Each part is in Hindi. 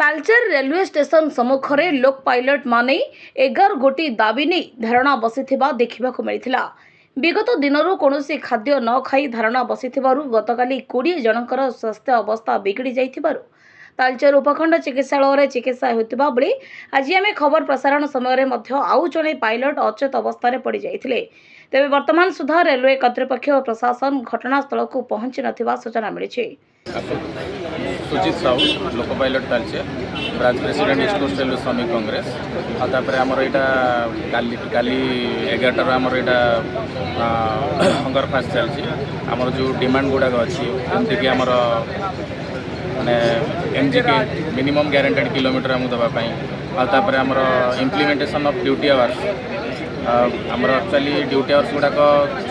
तालचेर रेलवे स्टेशन सम्मुखें लोक पायलट माने 11 गोटी दाबी नहीं धारणा बसी देखा मिलता। विगत दिनों कौन खाद्य न खाई धारणा बसी गतकाली 20 जनकर स्वास्थ्य अवस्था बिगड़ी जाइथिबारु तालचेर उपखंड चिकित्सालय चिकित्सा होता बेले आज आम खबर प्रसारण समय आउ जड़े पायलट अचेत अवस्था पड़ जाते। तेज वर्तमान सुधा रेलवे कर्तृपक्ष और प्रशासन घटनास्थल को पहुंची नथिबा सूचना मिली। Sujit Sahu loco pilot Talcher branch president east coast railway Shramik Congress आपर आमर यहाँ काली 11 आमर यहाँ हंगर फास्ट चलती आमर जो डिमांड गुड़ाक अच्छी जमीक आमर माने MGK मिनिमम गारंटेड किलोमीटर आमको देवाई आमर इम्प्लीमेंटेशन ऑफ ड्यूटी आवर्स आमर एक्चुअली ड्यूटी आवर्स गुड़ाक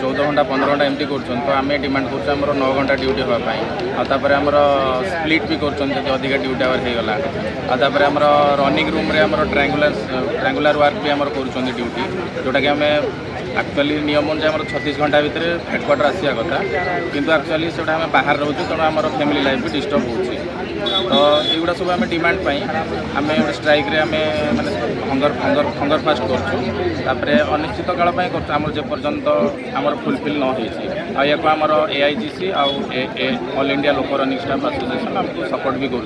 14 घंटा 15 घंटा एमती कर आम डिमांड कर 9 घंटा ड्यूटी होगापाई आमर स्प्लिट भी कर अधिक ड्यूटी आवर होगला आमर रनिंग रूम रे आमर ट्रायंगुलर वर्क भी आमर कर ड्यूटी जोटा कि आम एक्चुअली नियम अनुसार 36 घंटा भितर हेडक्वार्टर आसा कथा किंतु एक्चुअली से बाहर रोचे तेणु आम फैमिली लाइफ भी डिस्टर्ब हो तो युवा सब आम डिमांड आम गोटे स्ट्राइक रे आम माने हंगर फास्ट कर अनिश्चित काल आमर जे पर्यंत आमर फुलफिल न हो आमर AIGC ऑल इंडिया लोक रनिंग स्टाफ एसोसिएशन आमको सपोर्ट भी कर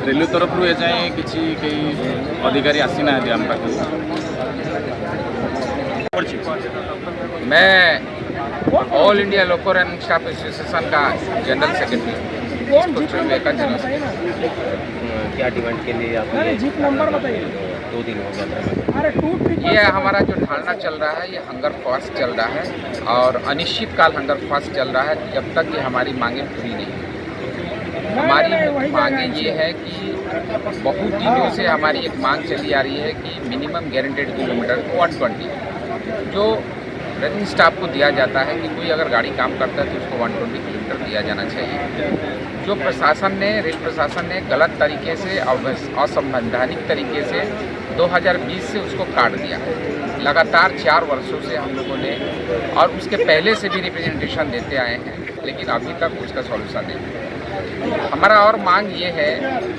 रेलवे तरफ रू एजाए किसी अधिकारी आसी ना आम पाख। मैं ऑल इंडिया लोको रनिंग स्टाफ एसोसिएशन का जनरल सेक्रेटरी रेलवे का जनरल सेक्रेटरी। क्या डिमांड के लिए आपने जीप नंबर बताइए? 2 दिन हो गया। ये हमारा जो धारणा चल रहा है ये हंगर फास्ट चल रहा है और अनिश्चित काल हंगर फास्ट चल रहा है जब तक कि हमारी मांगें पूरी नहीं। हमारी मांगे ये है कि बहुत दिनों से हमारी एक मांग चली आ रही है कि मिनिमम गारंटेड किलोमीटर 120 जो रनिंग स्टाफ को दिया जाता है कि कोई अगर गाड़ी काम करता है तो उसको 120 किलोमीटर दिया जाना चाहिए। जो प्रशासन ने रेल प्रशासन ने गलत तरीके से असंवैधानिक तरीके से 2020 से उसको काट दिया। लगातार 4 वर्षों से हम लोगों ने और उसके पहले से भी रिप्रेजेंटेशन देते आए हैं लेकिन अभी तक उसका सॉल्यूशन नहीं है। हमारा और मांग ये है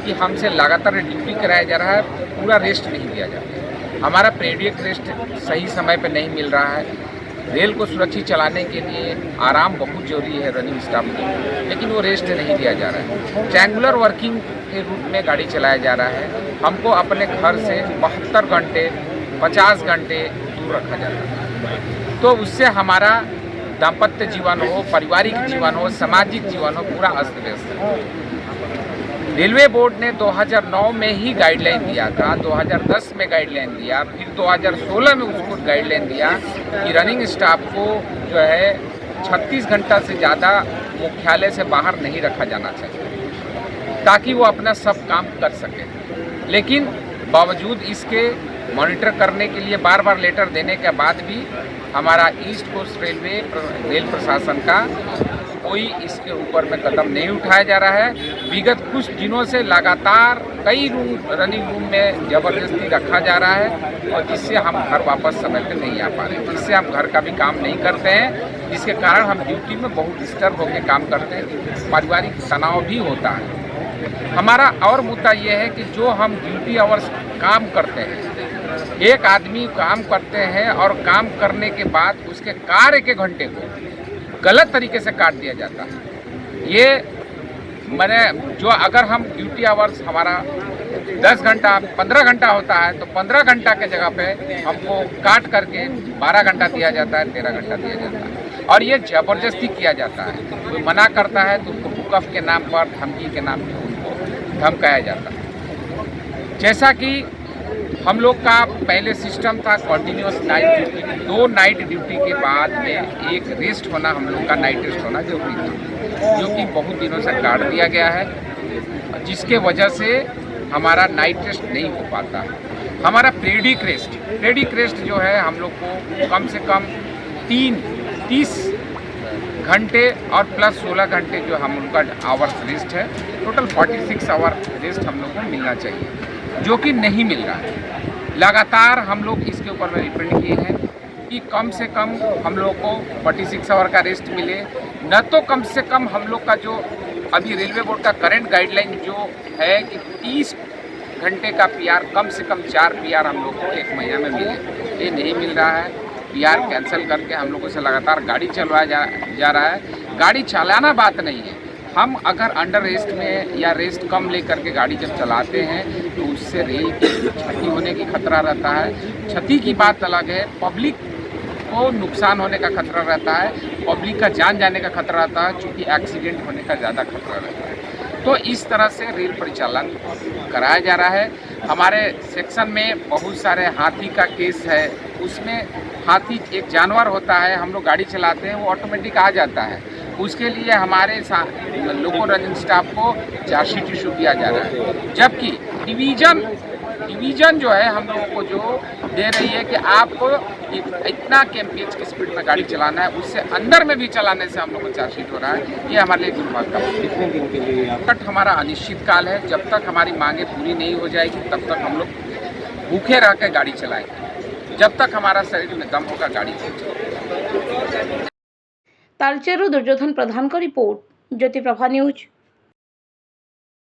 कि हमसे लगातार ड्यूटी कराया जा रहा है, पूरा रेस्ट नहीं दिया जा रहा। हमारा पीरियडिक रेस्ट सही समय पर नहीं मिल रहा है। रेल को सुरक्षित चलाने के लिए आराम बहुत जरूरी है रनिंग स्टाफ को, लेकिन वो रेस्ट नहीं दिया जा रहा है। ट्रायंगुलर वर्किंग के रूप में गाड़ी चलाया जा रहा है। हमको अपने घर से 72 घंटे 50 घंटे दूर रखा जाता है। तो उससे हमारा दाम्पत्य जीवन हो, पारिवारिक जीवन हो, सामाजिक जीवन हो, पूरा अस्त व्यस्त है। रेलवे बोर्ड ने 2009 में ही गाइडलाइन दिया था, 2010 में गाइडलाइन दिया, फिर 2016 में उसको गाइडलाइन दिया कि रनिंग स्टाफ को जो है 36 घंटा से ज़्यादा मुख्यालय से बाहर नहीं रखा जाना चाहिए ताकि वो अपना सब काम कर सके। लेकिन बावजूद इसके मॉनिटर करने के लिए बार बार लेटर देने के बाद भी हमारा ईस्ट कोस्ट रेल प्रशासन का कोई इसके ऊपर में कदम नहीं उठाया जा रहा है। विगत कुछ दिनों से लगातार कई रनिंग रूम में ज़बरदस्ती रखा जा रहा है और जिससे हम घर वापस समय पर नहीं आ पा रहे हैं, जिससे हम घर का भी काम नहीं करते हैं, जिसके कारण हम ड्यूटी में बहुत डिस्टर्ब होकर काम करते हैं, पारिवारिक तनाव भी होता है। हमारा और मुद्दा ये है कि जो हम ड्यूटी आवर्स काम करते हैं, एक आदमी काम करते हैं और काम करने के बाद उसके कार्य के घंटे को गलत तरीके से काट दिया जाता है। ये मैंने जो अगर हम ड्यूटी आवर्स हमारा 10 घंटा 15 घंटा होता है तो 15 घंटा के जगह पे हमको काट करके 12 घंटा दिया जाता है, 13 घंटा दिया जाता है और ये ज़बरदस्ती किया जाता है। कोई मना करता है तो उनको हुकफ के नाम पर, धमकी के नाम पर उनको धमकाया जाता है। जैसा कि हम लोग का पहले सिस्टम था continuous night duty, 2 night duty के बाद में एक रेस्ट होना, हम लोग का नाइट रेस्ट होना जरूरी था, जो कि बहुत दिनों से काट दिया गया है, जिसके वजह से हमारा नाइट रेस्ट नहीं हो पाता है। हमारा पीरियडिक रेस्ट जो है हम लोग को कम से कम 30 घंटे और प्लस 16 घंटे जो हम लोग का आवर्स रेस्ट है, टोटल 46 आवर रेस्ट हम लोग को मिलना चाहिए, जो कि नहीं मिल रहा है। लगातार हम लोग इसके ऊपर में रिप्रेंट किए हैं। कि कम से कम हम लोग को 46 आवर का रेस्ट मिले, न तो कम से कम हम लोग का जो अभी रेलवे बोर्ड का करंट गाइडलाइन जो है कि 30 घंटे का पीआर, कम से कम 4 पीआर हम लोग को एक महीना में मिले, ये नहीं मिल रहा है। पीआर कैंसिल करके हम लोगों से लगातार गाड़ी चलवाया जा रहा है। गाड़ी चलाना बात नहीं है, हम अगर अंडर रेस्ट में या रेस्ट कम लेकर के गाड़ी जब चलाते हैं तो उससे रेल की क्षति होने की खतरा रहता है। क्षति की बात अलग है, पब्लिक को नुकसान होने का खतरा रहता है, पब्लिक का जान जाने का खतरा रहता है, चूँकि एक्सीडेंट होने का ज़्यादा खतरा रहता है। तो इस तरह से रेल परिचालन कराया जा रहा है। हमारे सेक्शन में बहुत सारे हाथी का केस है, उसमें हाथी एक जानवर होता है, हम लोग गाड़ी चलाते हैं वो ऑटोमेटिक आ जाता है, उसके लिए हमारे लोको रनिंग स्टाफ को चार्जशीट इशू किया जा रहा है। जबकि डिवीज़न जो है हम लोगों को जो दे रही है कि आपको इतना kmph की स्पीड में गाड़ी चलाना है, उससे अंदर में भी चलाने से हम लोग को चार्जशीट हो रहा है। ये हमारे लिए दुर्भाग्य का बात है। कितने दिन के लिए आप कट हमारा अनिश्चित काल है, जब तक हमारी मांगे पूरी नहीं हो जाएगी तब तक हम लोग भूखे रह कर गाड़ी चलाएंगे, जब तक हमारा शरीर में दम होगा गाड़ी नहीं चलेगी। तालचेरू दुर्योधन प्रधान का रिपोर्ट, ज्योति प्रभा न्यूज।